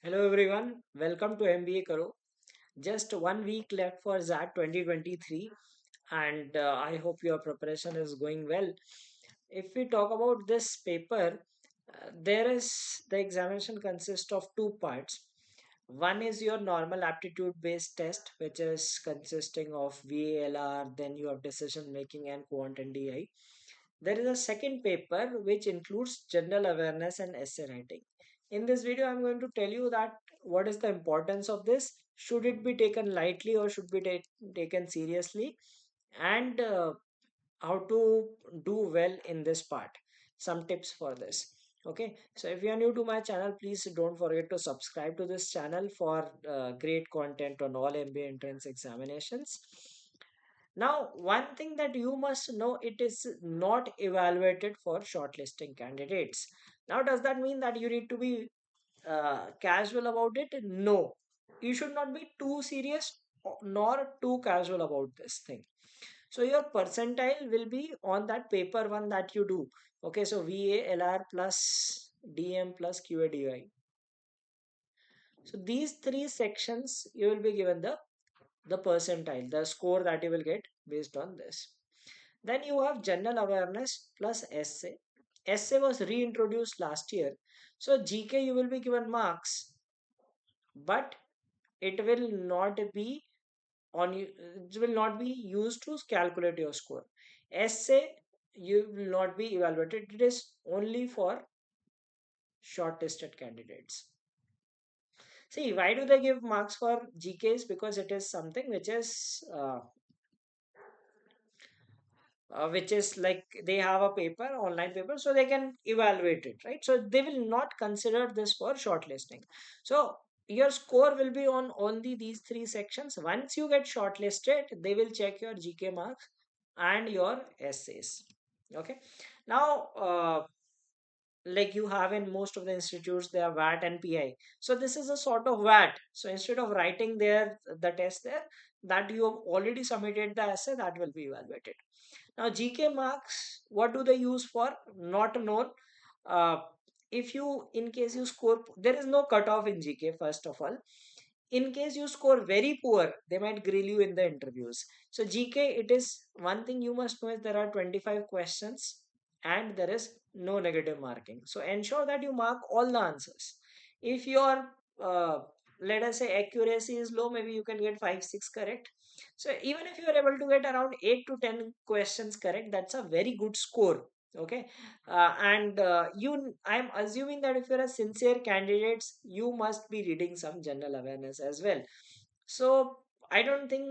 Hello everyone, welcome to MBA Karo. Just 1 week left for XAT 2023 and I hope your preparation is going well. If we talk about this paper, the examination consists of two parts. One is your normal aptitude based test, which is consisting of VALR, then you have decision making and quant and DI. There is a second paper which includes general awareness and essay writing. In this video, I'm going to tell you that what is the importance of this, should it be taken lightly or should be taken seriously, and how to do well in this part. Some tips for this. Okay, so if you are new to my channel, please don't forget to subscribe to this channel for great content on all MBA entrance examinations. Now, one thing that you must know, it is not evaluated for shortlisting candidates. Now, does that mean that you need to be casual about it? No, you should not be too serious nor too casual about this thing. So your percentile will be on that paper one that you do. Okay, so VALR plus DM plus QADI. So these three sections you will be given the percentile, the score that you will get based on this. Then you have general awareness plus essay. Essay was reintroduced last year. So GK you will be given marks, but it will not be on you, it will not be used to calculate your score. Essay you will not be evaluated. It is only for shortlisted candidates. See, why do they give marks for GKs? Because it is something which is like they have a paper, online paper, so they can evaluate it, right? So they will not consider this for shortlisting. So your score will be on only these three sections. Once you get shortlisted, they will check your GK marks and your essays. Okay. Now, like you have in most of the institutes, they have VAT and PI. So this is a sort of VAT. So instead of writing there the test there, that you have already submitted the essay, that will be evaluated. Now, GK marks, what do they use for? Not known. Uh, if you, in case you score, there is no cutoff in GK, first of all. In case you score very poor, they might grill you in the interviews. So, GK, it is one thing you must know is there are 25 questions and there is no negative marking. So, ensure that you mark all the answers. If your, uh, let us say, accuracy is low, maybe you can get 5, 6 correct. So even if you are able to get around 8 to 10 questions correct, that's a very good score. Okay. And I'm assuming that if you're a sincere candidate, you must be reading some general awareness as well. So I don't think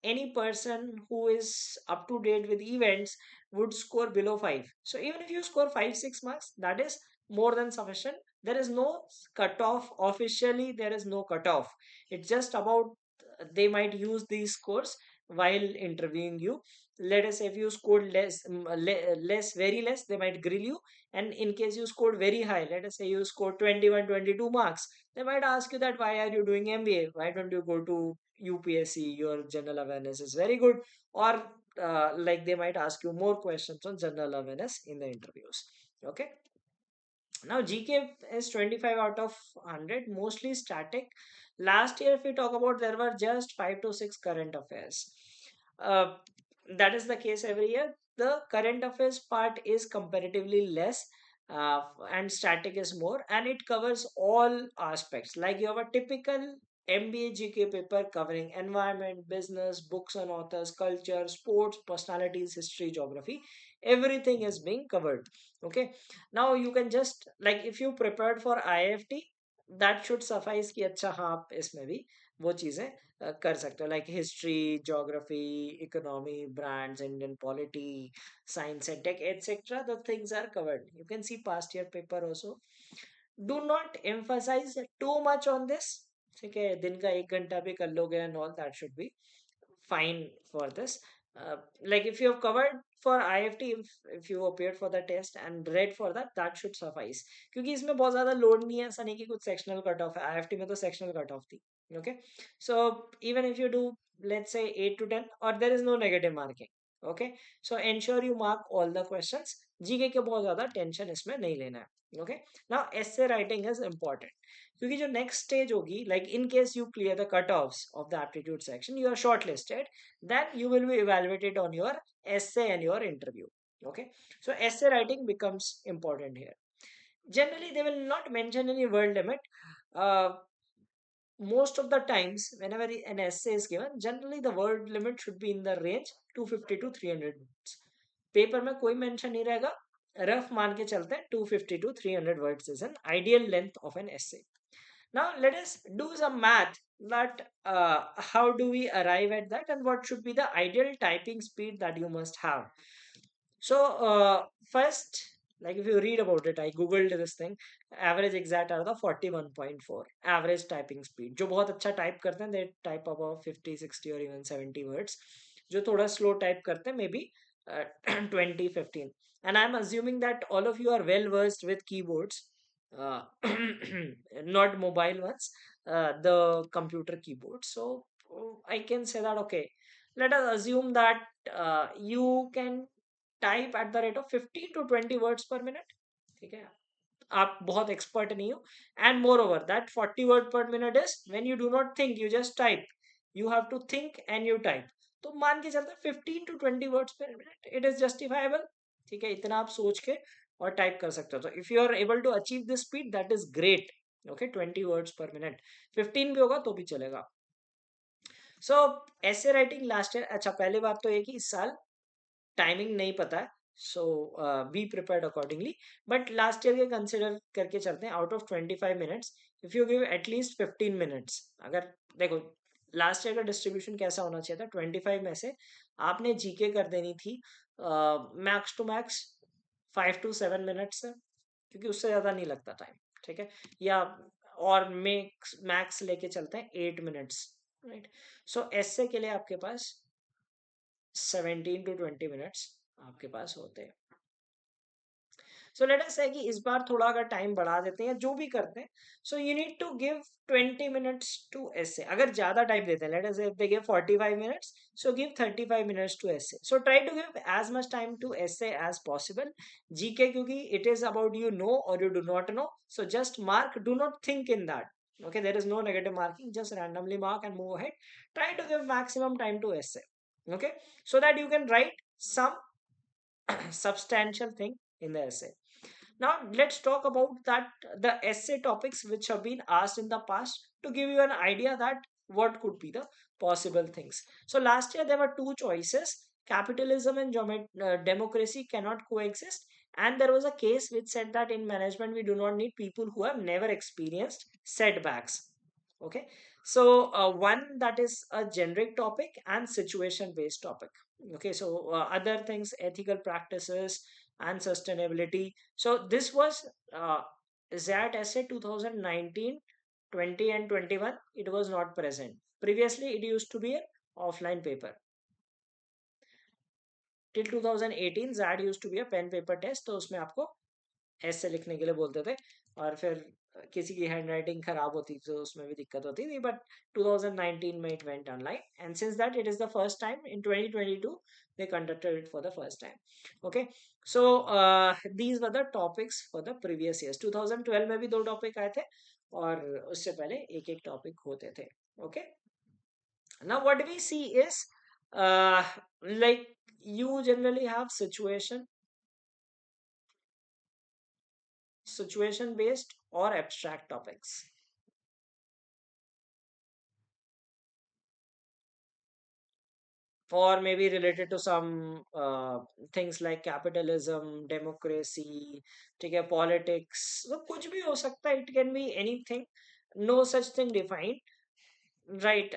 any person who is up to date with events would score below 5. So even if you score 5, 6 marks, that is more than sufficient. There is no cutoff. Officially, there is no cutoff. It's just about they might use these scores while interviewing you. Let us say if you scored less, very less, they might grill you. And in case you scored very high, let us say you scored 21, 22 marks, they might ask you that why are you doing MBA? Why don't you go to UPSC? Your general awareness is very good. Or like they might ask you more questions on general awareness in the interviews. Okay. Now GK is 25 out of 100, mostly static. Last year, if we talk about, there were just 5 to 6 current affairs. Uh, that is the case every year. The current affairs part is comparatively less, and static is more, and it covers all aspects. Like you have a typical MBA GK paper covering environment, business, books and authors, culture, sports, personalities, history, geography. Everything is being covered. Okay. Now you can just, like, if you prepared for IFT, that should suffice कि अच्छा हाँ आप इसमें भी वो चीजें कर सकते हो, like history, geography, economy, brands, Indian polity, science and tech, etc. The things are covered. You can see past year paper also. Do not emphasize too much on this. ठीक है, दिन का 1 घंटा भी कर लोगे and all, that should be fine for this. Like if you have covered for IFT, if you appeared for the test and read for that, that should suffice. क्योंकि इसमें बहुत ज़्यादा लोड नहीं है, ऐसा नहीं कि कुछ सेक्शनल कट ऑफ है. IFT में तो सेक्शनल कट ऑफ थी. Okay, so even if you do, let's say 8 to 10, or there is no negative marking. Okay, so ensure you mark all the questions. GK के बहुत ज़्यादा tension इसमें नहीं लेना है. Okay. Now essay writing is important क्योंकि जो next stage होगी, like in case you clear the cutoffs of the aptitude section, you are shortlisted, then you will be evaluated on your essay and your interview. Okay, so essay writing becomes important here. Generally they will not mention any word limit. uh, Most of the times whenever an essay is given, generally the word limit should be in the range 250 to 300 words. Paper में कोई mention नहीं रहेगा, rough मान के चलते हैं 250 to 300 words is an ideal length of an essay. Now let us do some math that how do we arrive at that and what should be the ideal typing speed that you must have. So first, like if you read about it, I googled this thing. Average exact are the 41.4 average typing speed. जो बहुत अच्छा type करते हैं, they type about 50, 60 or even 70 words. जो थोड़ा slow type करते हैं, maybe 20, 15. And I'm assuming that all of you are well versed with keyboards, uh, not mobile ones, the computer keyboards. So I can say that okay. Let us assume that you can type at the rate of 15 to 20 words per minute. ठीक है, आप बहुत expert नहीं हो. And moreover that 40 word per minute is when you do not think, you just type. You have to think and you type. तो मान के चलते 15 to 20 words per minute it is justifiable. ठीक है, इतना आप सोच के और टाइप कर सकते हो. तो if you are able to achieve this speed, that is great. Okay, 20 words per minute. 15 भी होगा तो भी चलेगा. सो ऐसे राइटिंग लास्ट ईयर, अच्छा पहले बात तो ये कि इस साल टाइमिंग नहीं पता है. So be prepared accordingly. But last year के कंसिडर करके चलते हैं. Out of 25 minutes, if you give at least 15 minutes. अगर देखो लास्ट ईयर का डिस्ट्रीब्यूशन कैसा होना चाहिए था, 25 में से आपने जीके कर देनी थी max to max 5 to 7 minutes से, क्योंकि उससे ज्यादा नहीं लगता टाइम. ठीक है, या और मैक्स मैक्स लेके चलते हैं 8 minutes. राइट. सो एसए के लिए आपके पास 17 to 20 minutes आपके पास होते हैं. सो लेट अस से कि इस बार थोड़ा अगर टाइम बढ़ा देते हैं, जो भी करते हैं, so you need to give 20 minutes to essay. अगर ज्यादा टाइम देते हैं, let us say they give 45 minutes, so give 35 minutes to essay. So try to give as much time to essay as possible. GK क्योंकि it is about you know और you do not know, so just mark, do not think in that. Okay, there is no negative marking, just randomly mark and move ahead. Try to give maximum time to essay. Okay, so that you can write some substantial thing in the essay. Now let's talk about that the essay topics which have been asked in the past, to give you an idea that what could be the possible things. So last year there were two choices: capitalism and democracy cannot coexist. And there was a case which said that in management we do not need people who have never experienced setbacks. Okay, so one that is a generic topic and situation based topic. Okay, so other things, ethical practices and sustainability. So this was XAT essay 2019, 20 and 21. It was not present. Previously, it used to be an offline paper. Till 2018, XAT used to be a pen paper test. तो उसमें आपको ऐसे लिखने के लिए बोलते थे, और फिर किसी की हैंड राइटिंग खराब होती तो उसमें भी दिक्कत होती थी. बट 2019 में it went online, and since that it is the first time in 2022 they conducted it for the first time. Okay, so these were the topics for the previous years. 2012 में भी दो टॉपिक आए थे, और उससे पहले एक एक टॉपिक होते थे. Okay, now what we see is like you generally have situation based or abstract topics, or maybe related to some things like capitalism, democracy, ठीक है, politics. So कुछ भी हो सकता है, it can be anything. No such thing defined. Right.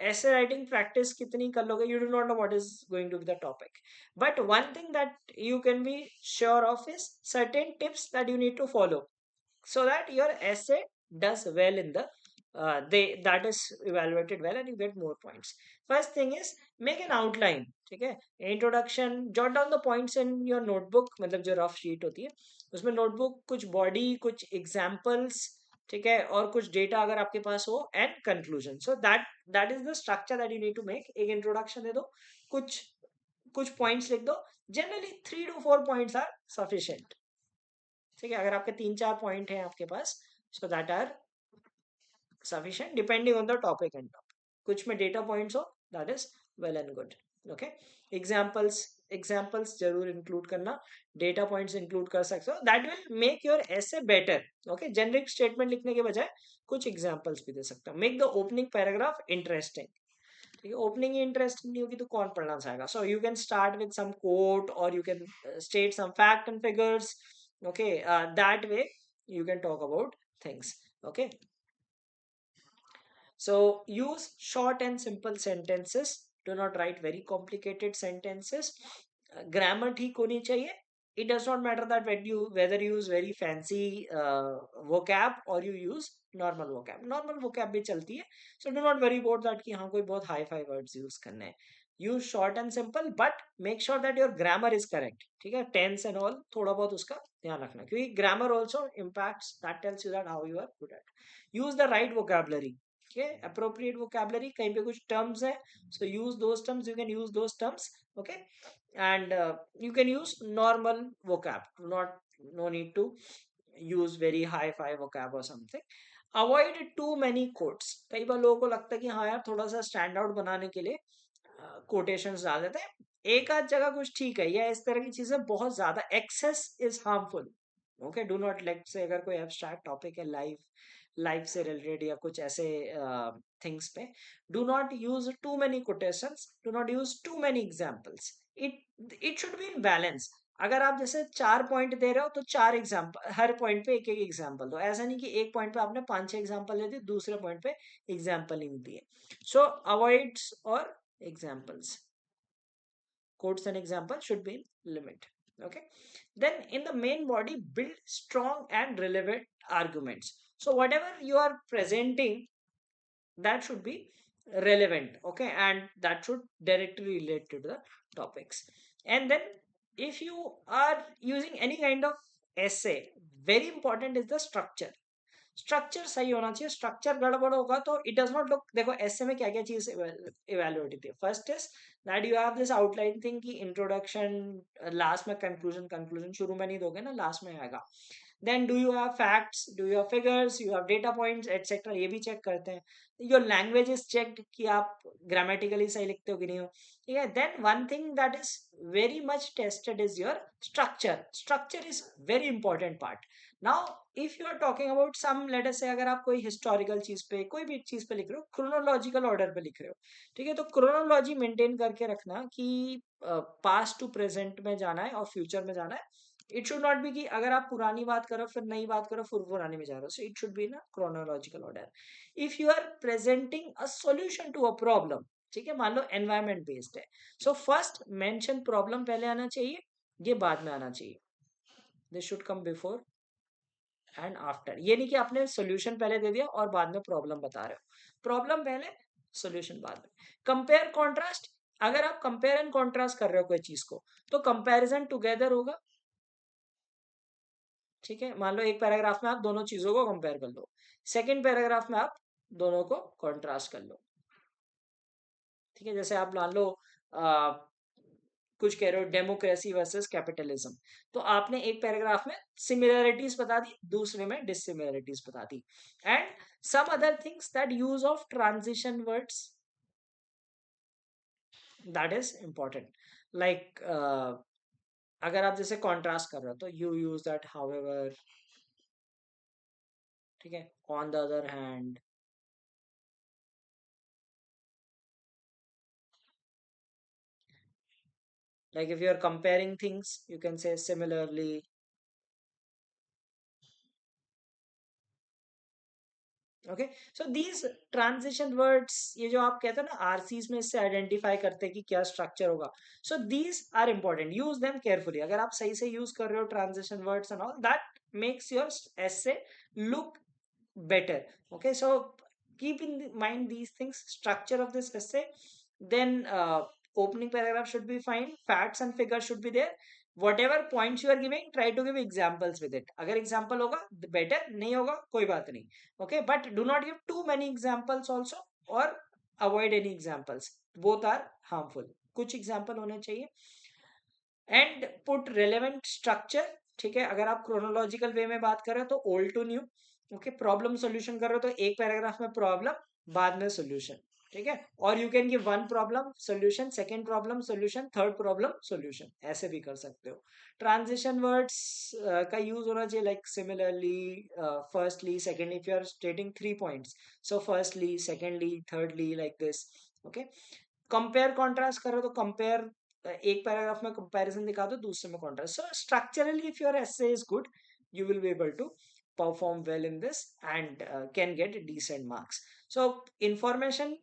Essay writing practice कितनी कर लोगे, you do not know what is going to be the topic. But one thing that you can be sure of is certain tips that you need to follow, so that your essay does well in the they that is evaluated well and you get more points. First thing is make an outline. ठीक है, introduction, jot down the points in your notebook, मतलब जो rough sheet होती है उसमें notebook, कुछ body, कुछ examples. ठीक है, और कुछ डेटा अगर आपके पास हो, and conclusion. So that is the structure that you need to make. एक इंट्रोडक्शन दे दो, कुछ कुछ पॉइंट्स लिख दो. Generally 3 to 4 points are sufficient. ठीक है, अगर आपके 3-4 पॉइंट हैं आपके पास, so that are sufficient depending on the topic and topic. कुछ में data points हो, that is well and good. Okay, examples जरूर include करना, data points include कर सकते हो, that will make your essay better. Okay, generic statement लिखने के बजाय कुछ examples भी दे सकते हो. Make the opening paragraph interesting. ठीक है, ओपनिंग ही इंटरेस्टिंग नहीं होगी तो कौन पढ़ना चाहेगा. So you can start with some quote और you can state some fact and figures. Okay, that way you can talk about things. Okay, so use short and simple sentences. Do not write very complicated sentences. Grammar ठीक होनी चाहिए. It does not matter that whether you use very fancy vocab or you use normal vocab. Normal vocab भी चलती है. So do not worry about that कि हाँ कोई बहुत high फाई words use करने हैं. Use short and simple, but make sure that your grammar is correct. ठीक है, tense and all थोड़ा बहुत उसका ध्यान रखना, क्योंकि grammar also impacts, that tells you that how you are good at. Use the right vocabulary. Okay, appropriate vocabulary. कहीं पे कुछ terms है, so use those terms. You can use those terms. Okay, and you can use normal vocab. Not, no need to use very high five vocab or something. Avoid too many quotes. कई बार लोगों को लगता है कि हाँ यार थोड़ा सा स्टैंड आउट बनाने के लिए कोटेशंस डाल देते हैं. एक आध जगह कुछ ठीक है, या इस तरह की चीजें बहुत ज्यादा excess is harmful. Okay, do not let say अगर कोई एब्स्ट्रैक्ट टॉपिक है लाइफ से रिलेटेड या कुछ ऐसे थिंग्स पे, do not use too many quotations, do not use too many examples. It should be in balance. अगर आप जैसे 4 पॉइंट दे रहे हो तो 4 एग्जाम्पल, हर पॉइंट पे एक एक एग्जाम्पल दो. ऐसा नहीं कि एक पॉइंट पे आपने 5-6 एग्जाम्पल दे दिए, दूसरे पॉइंट पे एग्जाम्पल ही नहीं दिए. सो अवॉइड्स और examples, quotes and examples should be in limit. Okay, then in the main body build strong and relevant arguments. So whatever you are presenting, that should be relevant. Okay, and that should directly relate to the topics. And then if you are using any kind of essay, very important is the structure. Structure सही होना चाहिए. Structure गड़बड़ होगा तो it does not look. देखो ऐसे में क्या क्या चीज इवेल्युएट होती है. First is that you have this outline thing की इंट्रोडक्शन, लास्ट में कंक्लूजन. कंक्लूजन शुरू में नहीं दोगे ना, लास्ट में आएगा. Then do you have facts, do you have figures, you have data points etcetera. ये भी चेक करते हैं. योर लैंग्वेज इज चेक्ड कि आप ग्रामेटिकली सही लिखते हो कि नहीं हो. ठीक है, then one thing that is very much tested is your structure. Structure is very important part. Now if you are talking about some, let us say अगर आप कोई हिस्टोरिकल चीज पे, कोई भी चीज पे लिख रहे हो, क्रोनोलॉजिकल ऑर्डर पे लिख रहे हो, ठीक है, तो क्रोनोलॉजी मेंटेन करके रखना कि पास्ट टू प्रेजेंट में जाना है और फ्यूचर में जाना है. इट शुड नॉट बी कि अगर आप पुरानी बात करो फिर नई बात करो फिर पुरानी में जा रहे हो. सो इट शुड बी ना chronological order. If you are presenting a solution to a problem, ठीक है, मान लो एनवायरमेंट बेस्ड है, सो फर्स्ट मेंशन प्रॉब्लम पहले आना चाहिए, ये बाद में आना चाहिए. This should come before and after. ये नहीं कि आपने सोल्यूशन पहले दे दिया और बाद में प्रॉब्लम बता रहे हो. प्रॉब्लम पहले, सोल्यूशन बाद में. Compare contrast. अगर आप कंपेयर एंड कॉन्ट्रास्ट कर रहे हो कोई चीज को, तो कंपैरिजन टुगेदर होगा. ठीक है, मान लो एक पैराग्राफ में आप दोनों चीजों को कंपेयर कर लो, सेकंड पैराग्राफ में आप दोनों को कॉन्ट्रास्ट कर लो. ठीक है, जैसे आप मान लो कुछ कह रहे हो डेमोक्रेसी वर्सेस कैपिटलिज्म, तो आपने एक पैराग्राफ में सिमिलरिटीज बता दी, दूसरे में डिससिमिलरिटीज बता दी. And some other things, that use of transition words, that is important. Like अगर आप जैसे कॉन्ट्रास्ट कर रहे हो तो यू यूज दैट हाउएवर. ठीक है, on the other hand. Like if you are comparing things, you can say similarly. Okay, so these transition words, ये जो आप कहते हो ना आरसीज में, इससे आइडेंटिफाई करते हैं कि क्या स्ट्रक्चर होगा. So these are important. Use them carefully. अगर आप सही से यूज कर रहे हो transition words and all, that makes your essay look better. Okay, so keep in mind these things. Structure of this essay, then opening paragraph should be fine, facts and figures should be there. Whatever points you are giving, try to give examples with it. अगर example होगा better, नहीं होगा कोई बात नहीं. Okay, but do not give too many examples also, or avoid any examples. Both are harmful. कुछ example होने चाहिए. And put relevant structure. ठीक है, अगर आप क्रोनोलॉजिकल वे में बात कर रहे हो तो old to new. Okay, problem solution कर रहे हो तो एक पैराग्राफ में प्रॉब्लम, बाद में सॉल्यूशन। ठीक है, और you can give one problem solution, second problem solution, third problem solution, ऐसे भी कर सकते हो। ट्रांजिशन वर्ड्स का यूज होना चाहिए, like similarly, firstly, secondly, if you are stating 3 points, so firstly, secondly, thirdly, like this. Okay, compare contrast करो तो कंपेयर, एक पैराग्राफ में कंपैरिजन दिखा दो, दूसरे में contrast. So structurally if your essay is good, you will be able to perform well in this and can get decent marks. So information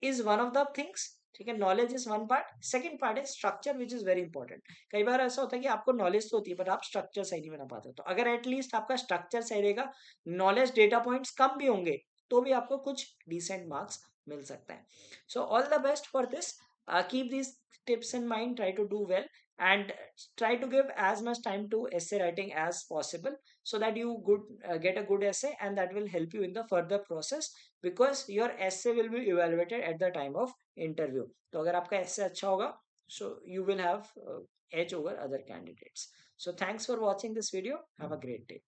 is one of the things, ठीक है, knowledge is one part, second part है structure which is very important. कई बार ऐसा होता है कि आपको नॉलेज तो होती है बट आप स्ट्रक्चर सही नहीं बना पाते, तो अगर एटलीस्ट आपका स्ट्रक्चर सही रहेगा, नॉलेज डेटा पॉइंट्स कम भी होंगे तो भी आपको कुछ डिसेंट मार्क्स मिल सकता है। So all the best for this, keep these tips in mind, try to do well, and try to give as much time to essay writing as possible, so that you get a good essay, and that will help you in the further process, because your essay will be evaluated at the time of interview. तो अगर आपका essay अच्छा होगा, so you will have edge over other candidates. So thanks for watching this video. Have a great day.